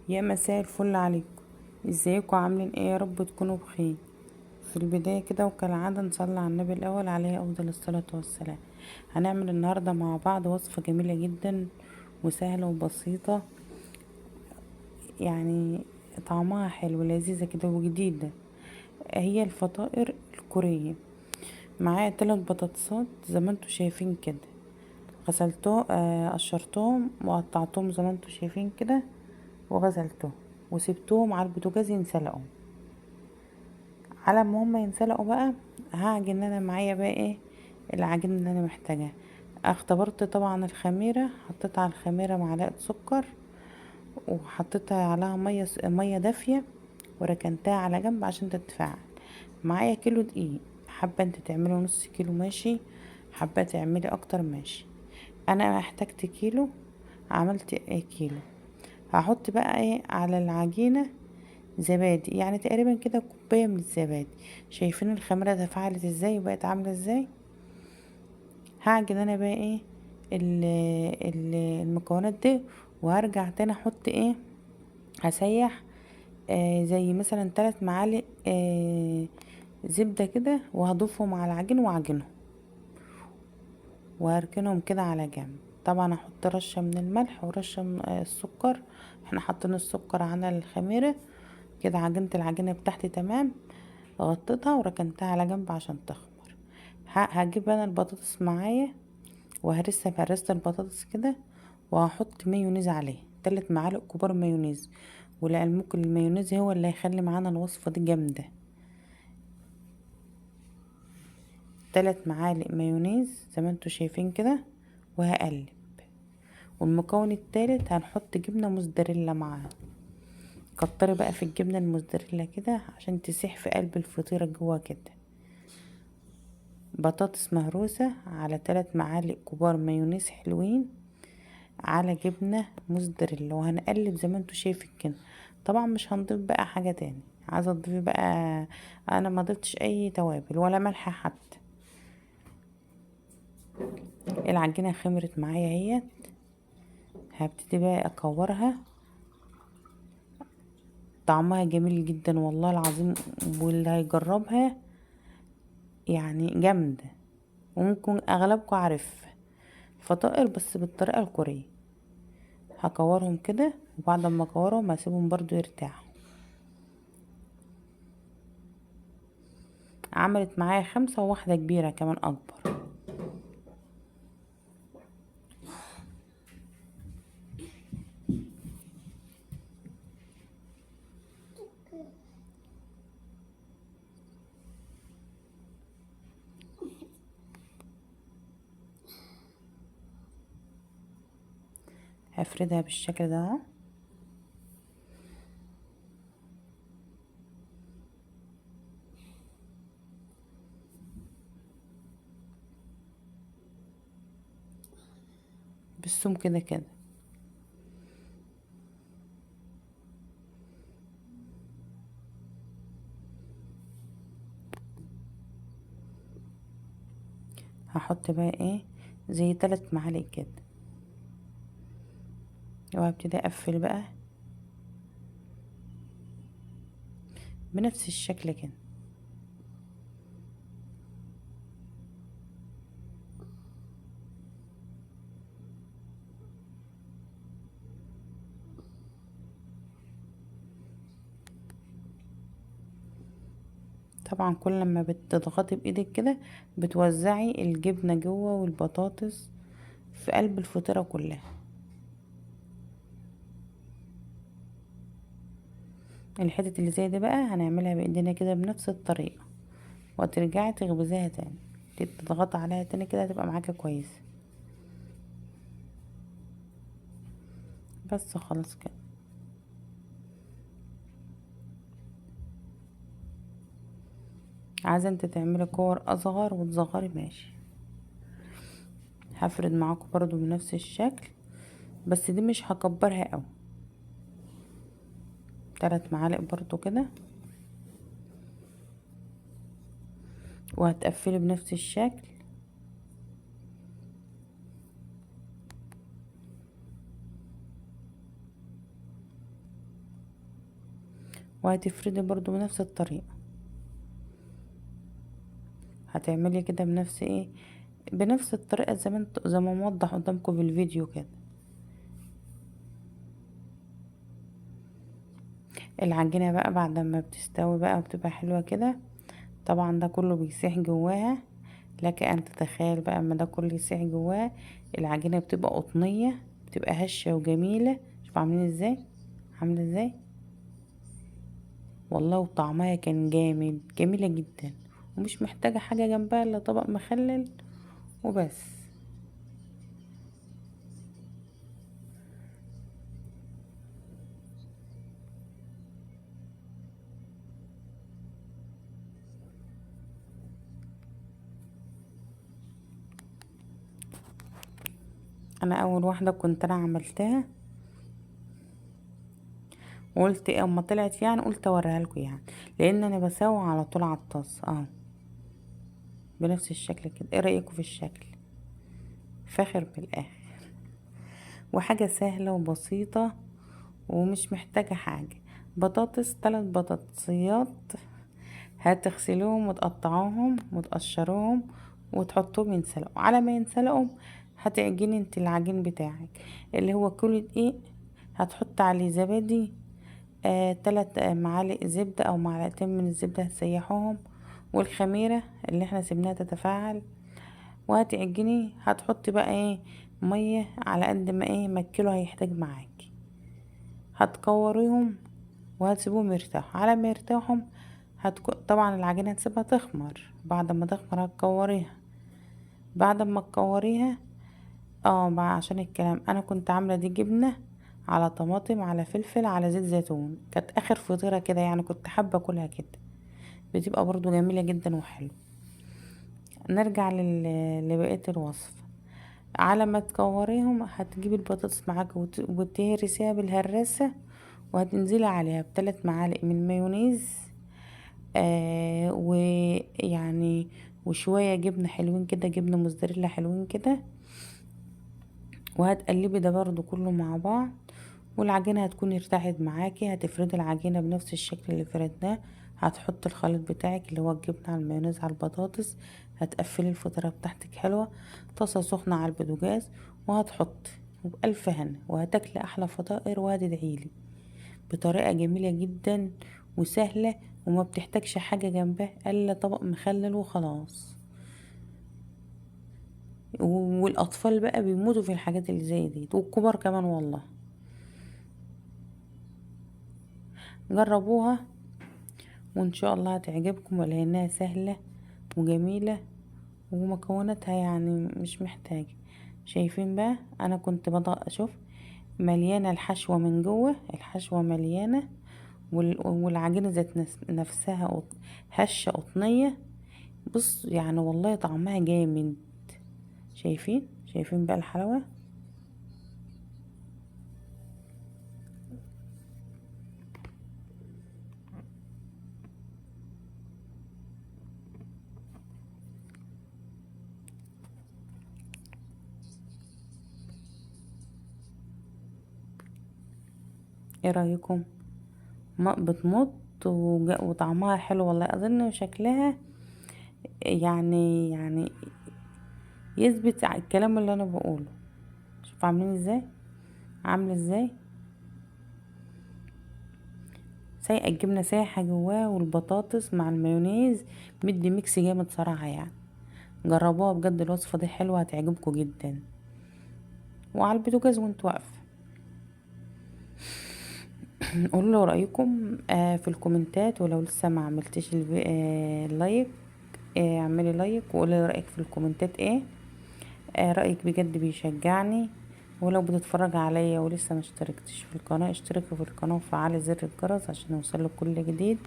يا مساء الفل عليكم. ازيكم عاملين ايه؟ يا رب تكونوا بخير. في البداية كده وكالعادة نصلي على النبي الأول عليه أفضل الصلاة والسلام. هنعمل النهاردة مع بعض وصفة جميلة جدا وسهلة وبسيطة، يعني طعمها حلو لذيذة كده وجديدة. هي الفطائر الكورية. معايا 3 بطاطسات زي ما انتوا شايفين كده، غسلتهم قشرتهم وقطعتهم زي ما انتوا شايفين كده، وغسلتهم وسبتهم على البوتاجاز ينسلقوا. على ما هما ينسلقوا بقى هعجن انا معايا بقى ايه العجين اللي انا محتاجاه. اختبرت طبعا الخميره، حطيت على الخميره معلقه سكر وحطيت عليها ميه دافيه وركنتها على جنب عشان تتفاعل. معايا كيلو دقيق، حابه انت تعملي نص كيلو ماشي، حابه تعملي اكتر ماشي. انا احتجت كيلو، عملت ايه كيلو. هحط بقى ايه على العجينه زبادي، يعني تقريبا كده كوباية من الزبادي. شايفين الخميرة تفاعلت ازاي وبقت عاملة ازاي. هعجن انا بقى ايه المكونات دي، وهرجع تاني احط ايه، هسيح زي مثلا 3 معالق زبدة كده، وهضيفهم على العجين واعجنهم وهركنهم كده على جنب. طبعا احط رشة من الملح ورشة من السكر، احنا حاطين السكر على الخميرة كده. عجنت العجينة بتاعتي تمام، غطيتها وركنتها على جنب عشان تخمر. هجيب انا البطاطس معايا وهرسها في هرسة البطاطس كده، وهحط مايونيز عليه 3 معالق كبار مايونيز. ولعلمكم المايونيز هو اللي هيخلي معانا الوصفة دي جامدة. 3 معالق مايونيز زي ما انتوا شايفين كده، وهقلب. والمكون التالت هنحط جبنة موزاريلا معاها. كتري بقى في الجبنة الموزاريلا كده عشان تسيح في قلب الفطيرة جوا كده. بطاطس مهروسة على 3 معالق كبار مايونيز حلوين، على جبنة موزاريلا، وهنقلب زي ما انتوا شايفين كده. طبعا مش هنضيف بقى حاجة تاني. عايزة تضيفي بقى، انا ما ضفتش اي توابل ولا ملح حتى. العجينة خمرت معايا اهي، هبتدي بقى اكورها. طعمها جميل جدا والله العظيم، واللي هيجربها يعني جامدة. وممكن اغلبكم عارف فطائر بس بالطريقة الكورية. هكورهم كده، وبعد ما اكورهم هسيبهم برضو يرتاحوا. عملت معايا 5 وواحدة كبيرة كمان اكبر. هفردها بالشكل ده اهو. بالسم كده كده. هحط بقى ايه زي 3 معالق كده، وهبتدي اقفل بقى بنفس الشكل كده. طبعا كل ما بتضغطي بايدك كده بتوزعي الجبنة جوه والبطاطس في قلب الفطيرة كلها. الحتت اللي زي دي بقى هنعملها بايدينا كده بنفس الطريقة، وترجعي تخبزيها تاني، تضغطي عليها تاني كده هتبقى معاكي كويسة. بس خلاص كده. عايزة انت تعملي كور اصغر وتصغري ماشي. هفرد معاكم برضو بنفس الشكل، بس دي مش هكبرها اوي. 3 معالق برضو كده، وهتقفلي بنفس الشكل. وهتفردي برضو بنفس الطريقة، هتعملي كده بنفس بنفس الطريقة زي ما موضح قدامكم في الفيديو كده. العجينة بقى بعد ما بتستوي بقى وبتبقى حلوة كده، طبعا ده كله بيسيح جواها. لك ان تتخيل بقى اما ده كله يسيح جواها، العجينة بتبقى قطنية، بتبقى هشة وجميلة. شوف عاملين ازاي، عاملة ازاي والله. وطعمها كان جامد، جميلة جدا، ومش محتاجة حاجة جنبها الا طبق مخلل وبس. انا اول واحدة كنت انا عملتها، وقلت اما طلعت يعني قلت اوريها لكم يعني، لان انا بسوي على طول على الطاسة بنفس الشكل كده. ايه رأيكم في الشكل؟ فاخر بالاخر، وحاجة سهلة وبسيطة ومش محتاجة حاجة. بطاطس، 3 بطاطسيات، هتغسلوهم وتقطعوهم وتقشروهم وتحطوهم ينسلقوا. على ما ينسلقوا هتعجني انت العجين بتاعك اللي هو كل دقيق. هتحط عليه زبادي 3 معالق زبدة او معلقتين من الزبدة، هتسيحوهم، والخميرة اللي احنا سيبناها تتفاعل. وهتعجني، هتحطي بقى مية على قد ما الكيلو هيحتاج معاكي. هتكوريهم وهتسيبوهم يرتاحوا. على ما يرتاحوا طبعا العجينة هتسيبها تخمر. بعد ما تخمر هتكوريها. بعد ما تكوريها بقى عشان الكلام، انا كنت عاملة دي جبنة على طماطم على فلفل على زيت زيتون، كانت اخر فطيرة كده يعني، كنت حابة اكلها كده، بتبقى برضو جميلة جدا وحلو. نرجع لبقية الوصفة. على ما تكوريهم هتجيبي البطاطس معاك وتهرسيها بالهراسة، وهتنزلي عليها ب3 معالق من مايونيز ويعني وشوية جبنة حلوين كده، جبنة موزاريلا حلوين كده. وهتقلبي ده برضو كله مع بعض، والعجينة هتكون ارتاحت معاكي. هتفردي العجينة بنفس الشكل اللي فردناه. هتحط الخليط بتاعك اللي هو الجبنة على المايونيز على البطاطس. هتقفلي الفطيرة بتاعتك حلوة، طاسة سخنة على البوتاجاز، وهتحط وبألف هنا، وهتاكلي احلى فطائر وهتدعيلي. بطريقة جميلة جدا وسهلة، وما بتحتاجش حاجة جنبها الا طبق مخلل وخلاص. والاطفال بقى بيموتوا في الحاجات اللي زي دي، والكبار كمان والله. جربوها وان شاء الله هتعجبكم، ولانها سهلة وجميلة ومكوناتها يعني مش محتاجة. شايفين بقى انا كنت اشوف مليانة الحشوة من جوه، الحشوة مليانة، والعجينة ذات نفسها هشة قطنية. بص يعني والله طعمها جامد. شايفين بقى الحلاوة. ايه رأيكم؟ ما بتمط وطعمها حلو والله. اظن شكلها يعني يثبت على الكلام اللي انا بقوله. شوف عاملين ازاي، عامله ازاي سايقه الجبنه سايحه جواه، والبطاطس مع المايونيز مدي ميكس جامد صراحه يعني. جربوها بجد، الوصفه دي حلوه هتعجبكم جدا، وعلى البوتاجاز وانت واقفه. قولوا له رايكم في الكومنتات، ولو لسه ما عملتش اللايك اعملي لايك وقولي رايك في الكومنتات رأيك بجد بيشجعني. ولو بتتفرج عليا ولسه ما اشتركتش في القناة، اشتركوا في القناة وفعلي زر الجرس عشان يوصلك كل جديد.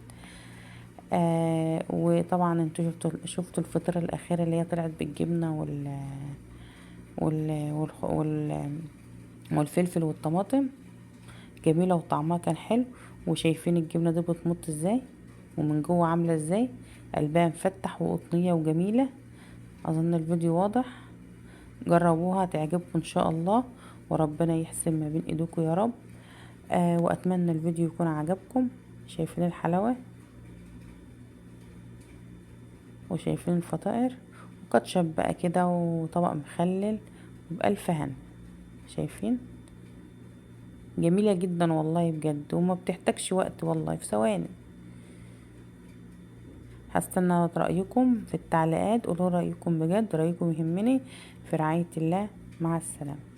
وطبعا انتوا شفتوا الفطيرة الأخيرة اللي هي طلعت بالجبنة وال... والفلفل والطماطم، جميلة وطعمها كان حلو. وشايفين الجبنة دي بتمط ازاي، ومن جوه عاملة ازاي، قلبها مفتح وقطنية وجميلة. اظن الفيديو واضح. جربوها تعجبكم ان شاء الله، وربنا يحسن ما بين ايديكم يا رب. واتمنى الفيديو يكون عجبكم. شايفين الحلاوة وشايفين الفطائر، وكاتشب بقى كده وطبق مخلل وبألف هنا. شايفين جميلة جدا والله بجد، وما بتحتاجش وقت والله، في ثواني. هستنى رأيكم في التعليقات، قولوا رأيكم بجد، رأيكم يهمني. في رعاية الله، مع السلامة.